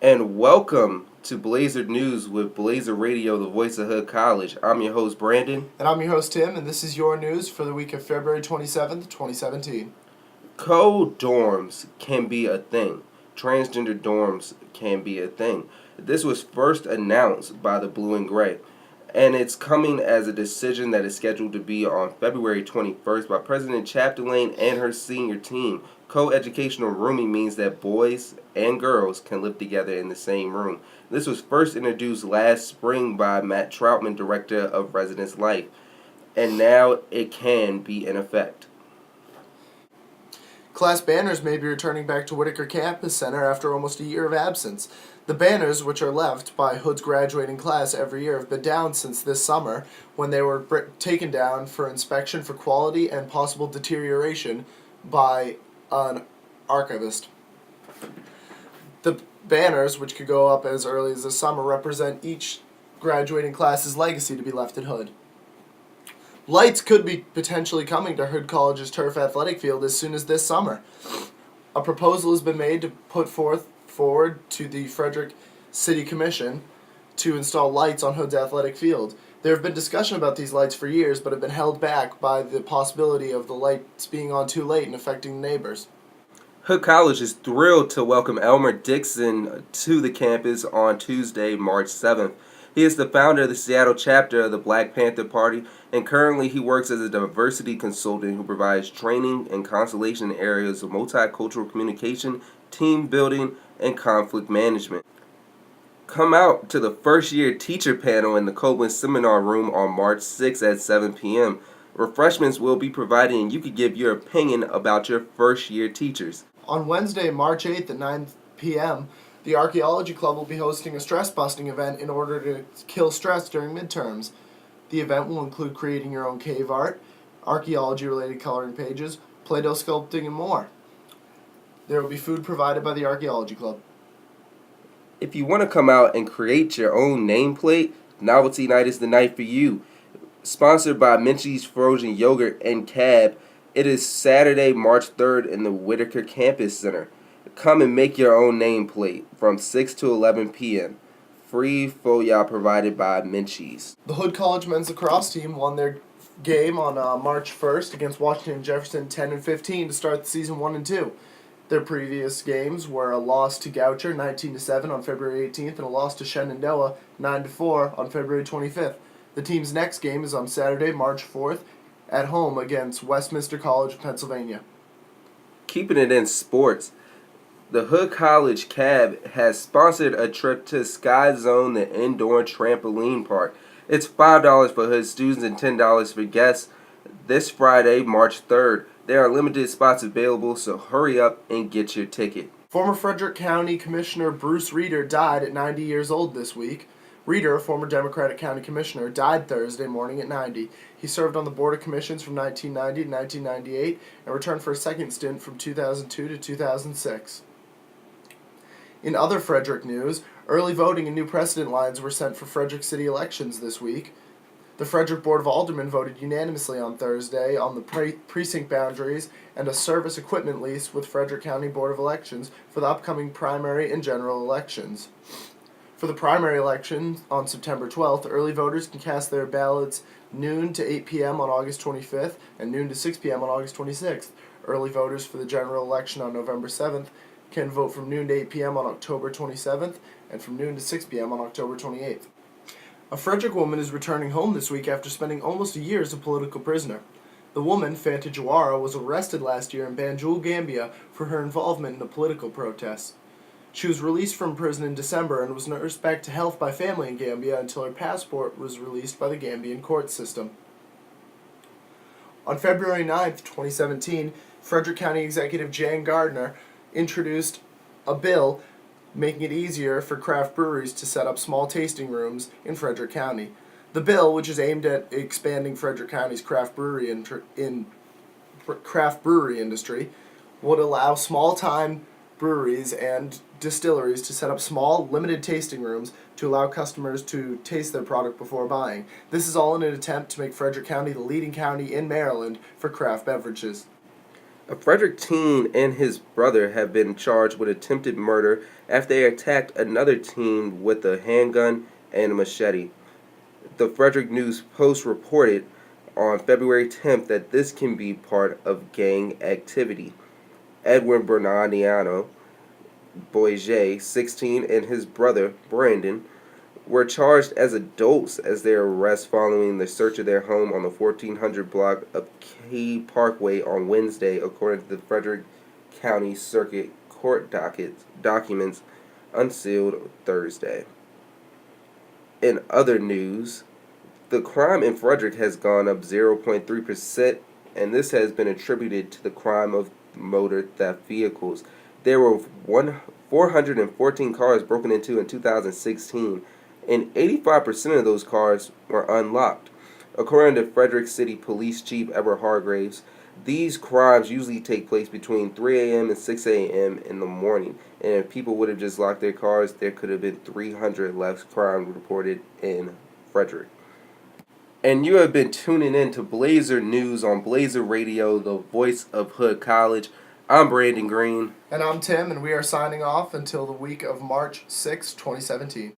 And welcome to Blazer News with Blazer Radio, the voice of Hood College. I'm your host, Brandon. And I'm your host, Tim, and this is your news for the week of February 27th, 2017. Co-dorms can be a thing. Transgender dorms can be a thing. This was first announced by the Blue and Gray, and it's coming as a decision that is scheduled to be on February 21st by President Chapdelaine and her senior team. Co-educational rooming means that boys and girls can live together in the same room. This was first introduced last spring by Matt Troutman, Director of Residence Life, and now it can be in effect. Class banners may be returning back to Whitaker Campus Center after almost a year of absence. The banners, which are left by Hood's graduating class every year, have been down since this summer when they were taken down for inspection for quality and possible deterioration by an archivist. The banners, which could go up as early as this summer, represent each graduating class's legacy to be left at Hood. Lights could be potentially coming to Hood College's turf athletic field as soon as this summer. A proposal has been made to put forward to the Frederick City Commission to install lights on Hood's athletic field. There have been discussion about these lights for years, but have been held back by the possibility of the lights being on too late and affecting neighbors. Hood College is thrilled to welcome Elmer Dixon to the campus on Tuesday, March 7th. He is the founder of the Seattle chapter of the Black Panther Party, and currently he works as a diversity consultant who provides training and consultation in areas of multicultural communication, team building, and conflict management. Come out to the first-year teacher panel in the Copeland Seminar Room on March 6th at 7 p.m. Refreshments will be provided, and you can give your opinion about your first-year teachers. On Wednesday, March 8th at 9 p.m., the Archaeology Club will be hosting a stress-busting event in order to kill stress during midterms. The event will include creating your own cave art, archaeology-related coloring pages, Play-Doh sculpting, and more. There will be food provided by the Archaeology Club. If you want to come out and create your own nameplate, Novelty Night is the night for you. Sponsored by Minchie's Frozen Yogurt and Cab, it is Saturday, March 3rd in the Whitaker Campus Center. Come and make your own nameplate from 6 to 11 p.m. Free foya provided by Minchie's. The Hood College men's lacrosse team won their game on March 1st against Washington Jefferson 10-15 to start the season 1-2. Their previous games were a loss to Goucher 19-7 on February 18th and a loss to Shenandoah 9-4 on February 25th. The team's next game is on Saturday, March 4th at home against Westminster College of Pennsylvania. Keeping it in sports, the Hood College Cab has sponsored a trip to Sky Zone, the indoor trampoline park. It's $5 for Hood students and $10 for guests. This Friday, March 3rd, there are limited spots available, so hurry up and get your ticket. Former Frederick County Commissioner Bruce Reeder died at 90 years old this week. Reeder, a former Democratic County Commissioner, died Thursday morning at 90. He served on the Board of Commissions from 1990 to 1998 and returned for a second stint from 2002 to 2006. In other Frederick news, early voting and new precedent lines were sent for Frederick City elections this week. The Frederick Board of Aldermen voted unanimously on Thursday on the precinct boundaries and a service equipment lease with Frederick County Board of Elections for the upcoming primary and general elections. For the primary election on September 12th, early voters can cast their ballots noon to 8 p.m. on August 25th and noon to 6 p.m. on August 26th. Early voters for the general election on November 7th can vote from noon to 8 p.m. on October 27th and from noon to 6 p.m. on October 28th. A Frederick woman is returning home this week after spending almost a year as a political prisoner. The woman, Fanta Jawara, was arrested last year in Banjul, Gambia for her involvement in a political protest. She was released from prison in December and was nursed back to health by family in Gambia until her passport was released by the Gambian court system. On February 9th, 2017, Frederick County Executive Jan Gardner introduced a bill making it easier for craft breweries to set up small tasting rooms in Frederick County. The bill, which is aimed at expanding Frederick County's craft brewery industry, would allow small-time breweries and distilleries to set up small, limited tasting rooms to allow customers to taste their product before buying. This is all in an attempt to make Frederick County the leading county in Maryland for craft beverages. A Frederick teen and his brother have been charged with attempted murder after they attacked another teen with a handgun and a machete. The Frederick News Post reported on February 10th that this can be part of gang activity. Edwin Bernardiano Boyer, 16, and his brother, Brandon, were charged as adults as their arrest following the search of their home on the 1400 block of Key Parkway on Wednesday, according to the Frederick County Circuit Court documents unsealed Thursday. In other news, the crime in Frederick has gone up 0.3%, and this has been attributed to the crime of motor theft vehicles. There were 414 cars broken into in 2016, and 85% of those cars were unlocked. According to Frederick City Police Chief Ever Hargraves, these crimes usually take place between 3 a.m. and 6 a.m. in the morning, and if people would have just locked their cars, there could have been 300 less crimes reported in Frederick. And you have been tuning in to Blazer News on Blazer Radio, the voice of Hood College. I'm Brandon Green. And I'm Tim, and we are signing off until the week of March 6, 2017.